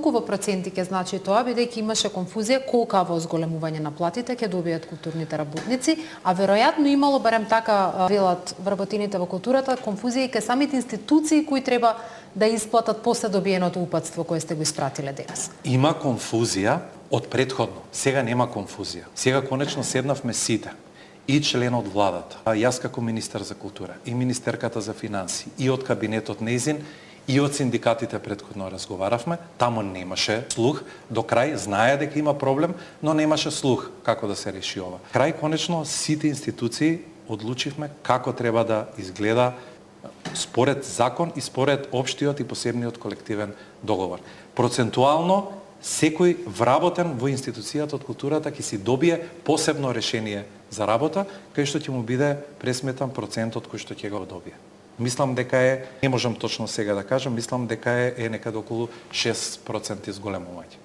колку во проценти ќе значи тоа, бидејќи имаше конфузија колка во зголемување на платите ќе добијат културните работници, а веројатно имало, барем така велат вработените во културата, конфузија и кај самите институции кои треба да исплатат после добиеното упатство кое сте го испратиле денес. Има конфузија од претходно. Сега нема конфузија. Сега конечно седнавме сите. И член од владата, јас како министер за култура, и министерката за финанси, и од кабинетот нејзин, и од синдикатите претходно разговаравме, таму немаше слух, до крај знае дека има проблем, но немаше слух како да се реши ова. Крај конечно сите институции одлучивме како треба да изгледа според закон и според општиот и посебниот колективен договор. Процентуално секој вработен во институцијата од културата ќе си добие посебно решение за работа, кај што ќе му биде пресметан процентот кој што ќе го добие. Мислам дека не можам точно сега да кажам, мислам дека е некаде околу 6% зголемување.